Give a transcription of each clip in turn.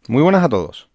Muy buenas a todos.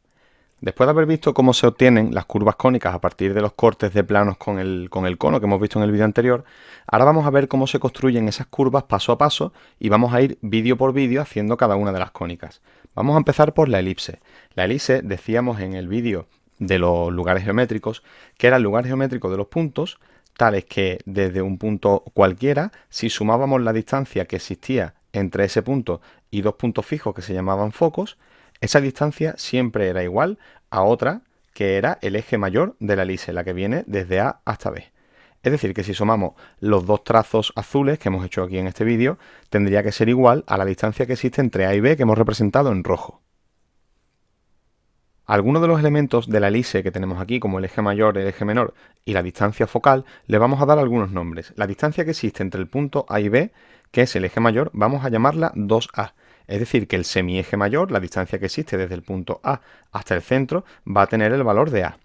Después de haber visto cómo se obtienen las curvas cónicas a partir de los cortes de planos con el cono que hemos visto en el vídeo anterior, ahora vamos a ver cómo se construyen esas curvas paso a paso y vamos a ir vídeo por vídeo haciendo cada una de las cónicas. Vamos a empezar por la elipse. La elipse decíamos en el vídeo de los lugares geométricos que era el lugar geométrico de los puntos tales que desde un punto cualquiera, si sumábamos la distancia que existía entre ese punto y dos puntos fijos que se llamaban focos, esa distancia siempre era igual a otra que era el eje mayor de la elipse, la que viene desde A hasta B. Es decir, que si sumamos los dos trazos azules que hemos hecho aquí en este vídeo, tendría que ser igual a la distancia que existe entre A y B que hemos representado en rojo. Algunos de los elementos de la elipse que tenemos aquí, como el eje mayor, el eje menor y la distancia focal, le vamos a dar algunos nombres. La distancia que existe entre el punto A y B, que es el eje mayor, vamos a llamarla 2A. Es decir, que el semieje mayor, la distancia que existe desde el punto A hasta el centro, va a tener el valor de A.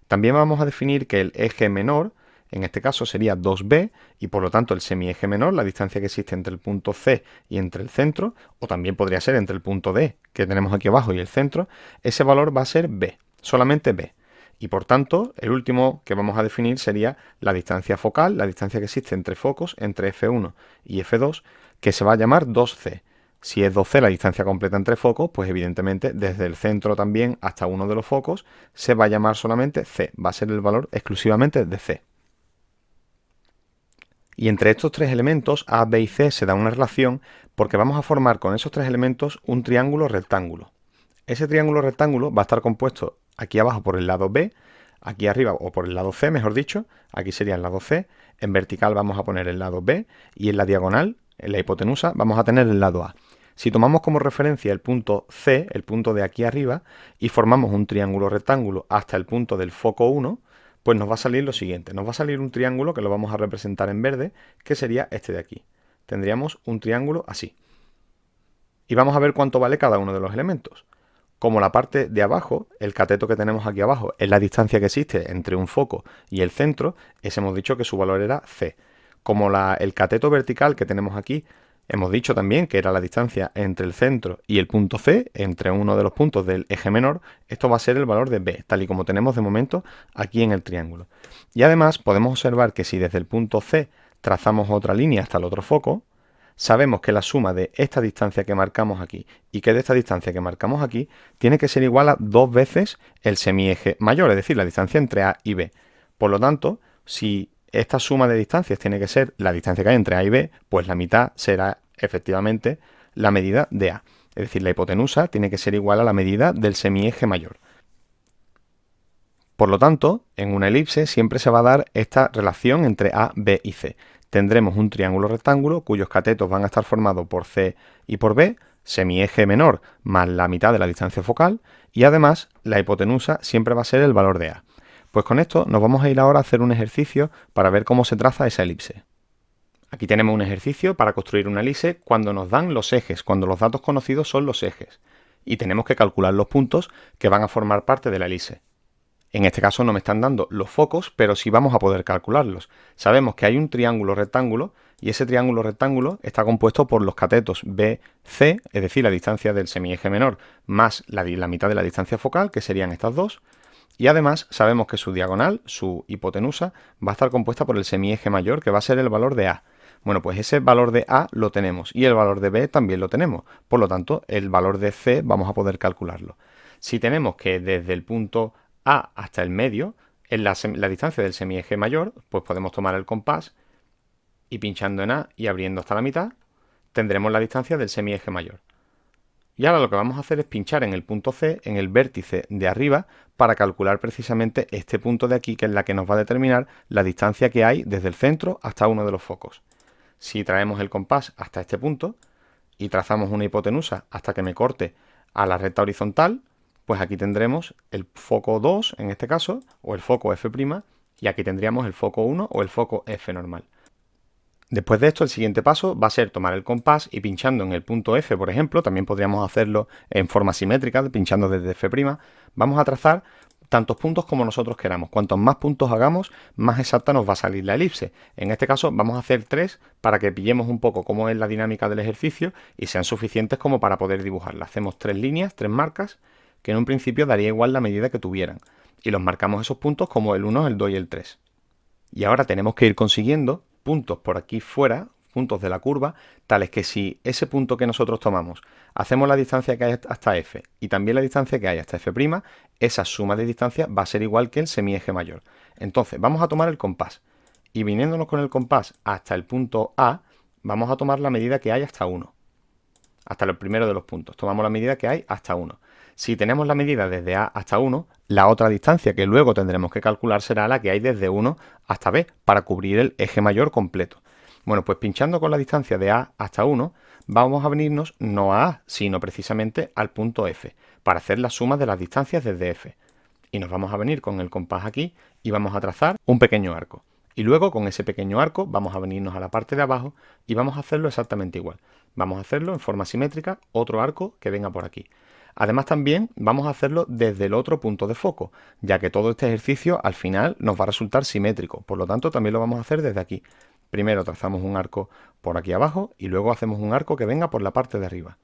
También vamos a definir que el eje menor, en este caso sería 2b, y por lo tanto el semieje menor, la distancia que existe entre el punto C y entre el centro, o también podría ser entre el punto D, que tenemos aquí abajo, y el centro, ese valor va a ser b, solamente b. Y por tanto, el último que vamos a definir sería la distancia focal, la distancia que existe entre focos, entre F1 y F2, que se va a llamar 2c. Si es 2c la distancia completa entre focos, pues evidentemente desde el centro también hasta uno de los focos se va a llamar solamente c, va a ser el valor exclusivamente de c. Y entre estos tres elementos, A, B y C, se da una relación porque vamos a formar con esos tres elementos un triángulo rectángulo. Ese triángulo rectángulo va a estar compuesto aquí abajo por el lado B, aquí arriba o por el lado C, mejor dicho, aquí sería el lado C, en vertical vamos a poner el lado B y en la diagonal, en la hipotenusa, vamos a tener el lado A. Si tomamos como referencia el punto C, el punto de aquí arriba, y formamos un triángulo rectángulo hasta el punto del foco 1, pues nos va a salir lo siguiente. Nos va a salir un triángulo que lo vamos a representar en verde, que sería este de aquí. Tendríamos un triángulo así. Y vamos a ver cuánto vale cada uno de los elementos. Como la parte de abajo, el cateto que tenemos aquí abajo, es la distancia que existe entre un foco y el centro, ese hemos dicho que su valor era c. Como el cateto vertical que tenemos aquí, hemos dicho también que era la distancia entre el centro y el punto C, entre uno de los puntos del eje menor, esto va a ser el valor de b, tal y como tenemos de momento aquí en el triángulo. Y además podemos observar que si desde el punto C trazamos otra línea hasta el otro foco, sabemos que la suma de esta distancia que marcamos aquí y que de esta distancia que marcamos aquí tiene que ser igual a 2 veces el semieje mayor, es decir, la distancia entre A y B. Por lo tanto, si esta suma de distancias tiene que ser la distancia que hay entre A y B, pues la mitad será efectivamente la medida de A. Es decir, la hipotenusa tiene que ser igual a la medida del semieje mayor. Por lo tanto, en una elipse siempre se va a dar esta relación entre A, B y C. Tendremos un triángulo rectángulo cuyos catetos van a estar formados por C y por B, semieje menor más la mitad de la distancia focal, y además la hipotenusa siempre va a ser el valor de A. Pues con esto nos vamos a ir ahora a hacer un ejercicio para ver cómo se traza esa elipse. Aquí tenemos un ejercicio para construir una elipse cuando nos dan los ejes, cuando los datos conocidos son los ejes, y tenemos que calcular los puntos que van a formar parte de la elipse. En este caso no me están dando los focos, pero sí vamos a poder calcularlos. Sabemos que hay un triángulo rectángulo y ese triángulo rectángulo está compuesto por los catetos BC, es decir, la distancia del semieje menor más la mitad de la distancia focal, que serían estas dos. Y además sabemos que su diagonal, su hipotenusa, va a estar compuesta por el semieje mayor, que va a ser el valor de A. Bueno, pues ese valor de A lo tenemos y el valor de B también lo tenemos. Por lo tanto, el valor de C vamos a poder calcularlo. Si tenemos que desde el punto A hasta el medio es la distancia del semieje mayor, pues podemos tomar el compás y pinchando en A y abriendo hasta la mitad, tendremos la distancia del semieje mayor. Y ahora lo que vamos a hacer es pinchar en el punto C, en el vértice de arriba, para calcular precisamente este punto de aquí, que es la que nos va a determinar la distancia que hay desde el centro hasta uno de los focos. Si traemos el compás hasta este punto y trazamos una hipotenusa hasta que me corte a la recta horizontal, pues aquí tendremos el foco 2 en este caso, o el foco F', y aquí tendríamos el foco 1 o el foco F normal. Después de esto, el siguiente paso va a ser tomar el compás y pinchando en el punto F, por ejemplo, también podríamos hacerlo en forma simétrica, pinchando desde F', vamos a trazar tantos puntos como nosotros queramos. Cuantos más puntos hagamos, más exacta nos va a salir la elipse. En este caso vamos a hacer 3 para que pillemos un poco cómo es la dinámica del ejercicio y sean suficientes como para poder dibujarla. Hacemos 3 líneas, 3 marcas, que en un principio daría igual la medida que tuvieran. Y los marcamos esos puntos como el 1, el 2 y el 3. Y ahora tenemos que ir consiguiendo puntos por aquí fuera, puntos de la curva, tales que si ese punto que nosotros tomamos, hacemos la distancia que hay hasta f y también la distancia que hay hasta f', esa suma de distancia va a ser igual que el semieje mayor. Entonces, vamos a tomar el compás y viniéndonos con el compás hasta el punto A, vamos a tomar la medida que hay hasta 1. Hasta el primero de los puntos. Tomamos la medida que hay hasta 1. Si tenemos la medida desde A hasta 1, la otra distancia que luego tendremos que calcular será la que hay desde 1 hasta B, para cubrir el eje mayor completo. Bueno, pues pinchando con la distancia de A hasta 1, vamos a venirnos no a A, sino precisamente al punto F, para hacer la suma de las distancias desde F. Y nos vamos a venir con el compás aquí y vamos a trazar un pequeño arco. Y luego con ese pequeño arco vamos a venirnos a la parte de abajo y vamos a hacerlo exactamente igual. Vamos a hacerlo en forma simétrica, otro arco que venga por aquí. Además también vamos a hacerlo desde el otro punto de foco, ya que todo este ejercicio al final nos va a resultar simétrico, por lo tanto también lo vamos a hacer desde aquí. Primero trazamos un arco por aquí abajo y luego hacemos un arco que venga por la parte de arriba.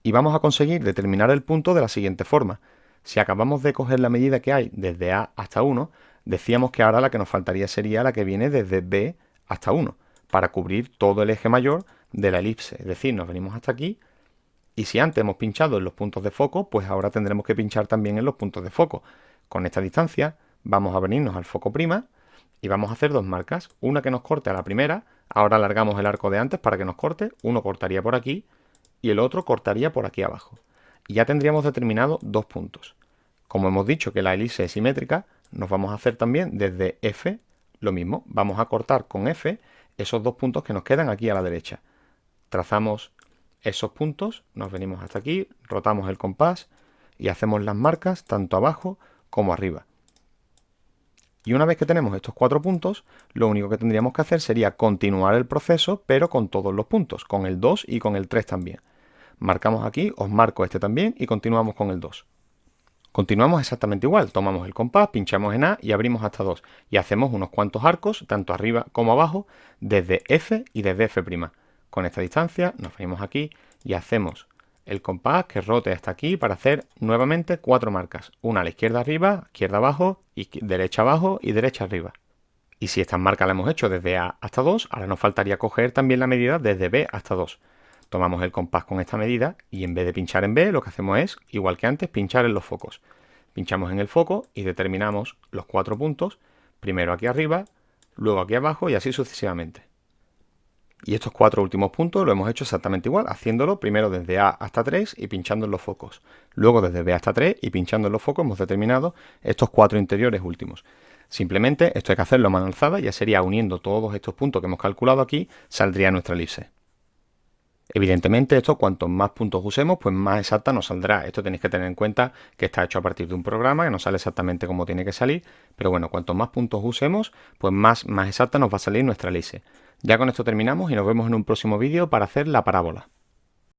Y vamos a conseguir determinar el punto de la siguiente forma. Si acabamos de coger la medida que hay desde A hasta 1, decíamos que ahora la que nos faltaría sería la que viene desde B hasta 1, para cubrir todo el eje mayor de la elipse. Es decir, nos venimos hasta aquí y si antes hemos pinchado en los puntos de foco, pues ahora tendremos que pinchar también en los puntos de foco. Con esta distancia vamos a venirnos al foco prima y vamos a hacer dos marcas. Una que nos corte a la primera, ahora alargamos el arco de antes para que nos corte, uno cortaría por aquí y el otro cortaría por aquí abajo. Y ya tendríamos determinado dos puntos. Como hemos dicho que la elipse es simétrica, nos vamos a hacer también desde F lo mismo. Vamos a cortar con F esos dos puntos que nos quedan aquí a la derecha. Trazamos esos puntos, nos venimos hasta aquí, rotamos el compás y hacemos las marcas tanto abajo como arriba. Y una vez que tenemos estos 4 puntos, lo único que tendríamos que hacer sería continuar el proceso, pero con todos los puntos, con el 2 y con el 3 también. Marcamos aquí, os marco este también y continuamos con el 2. Continuamos exactamente igual, tomamos el compás, pinchamos en A y abrimos hasta 2 y hacemos unos cuantos arcos, tanto arriba como abajo, desde F y desde F'. Con esta distancia nos venimos aquí y hacemos el compás que rote hasta aquí para hacer nuevamente 4 marcas, una a la izquierda arriba, izquierda abajo, derecha abajo y derecha arriba. Y si estas marcas las hemos hecho desde A hasta 2, ahora nos faltaría coger también la medida desde B hasta 2. Tomamos el compás con esta medida y en vez de pinchar en B, lo que hacemos es, igual que antes, pinchar en los focos. Pinchamos en el foco y determinamos los 4 puntos, primero aquí arriba, luego aquí abajo y así sucesivamente. Y estos 4 últimos puntos lo hemos hecho exactamente igual, haciéndolo primero desde A hasta 3 y pinchando en los focos. Luego desde B hasta 3 y pinchando en los focos hemos determinado estos 4 interiores últimos. Simplemente esto hay que hacerlo a mano alzada, ya sería uniendo todos estos puntos que hemos calculado aquí, saldría nuestra elipse. Evidentemente esto cuanto más puntos usemos, pues más exacta nos saldrá. Esto tenéis que tener en cuenta que está hecho a partir de un programa que no sale exactamente como tiene que salir, pero bueno, cuanto más puntos usemos, pues más exacta nos va a salir nuestra elipse. Ya con esto terminamos y nos vemos en un próximo vídeo para hacer la parábola.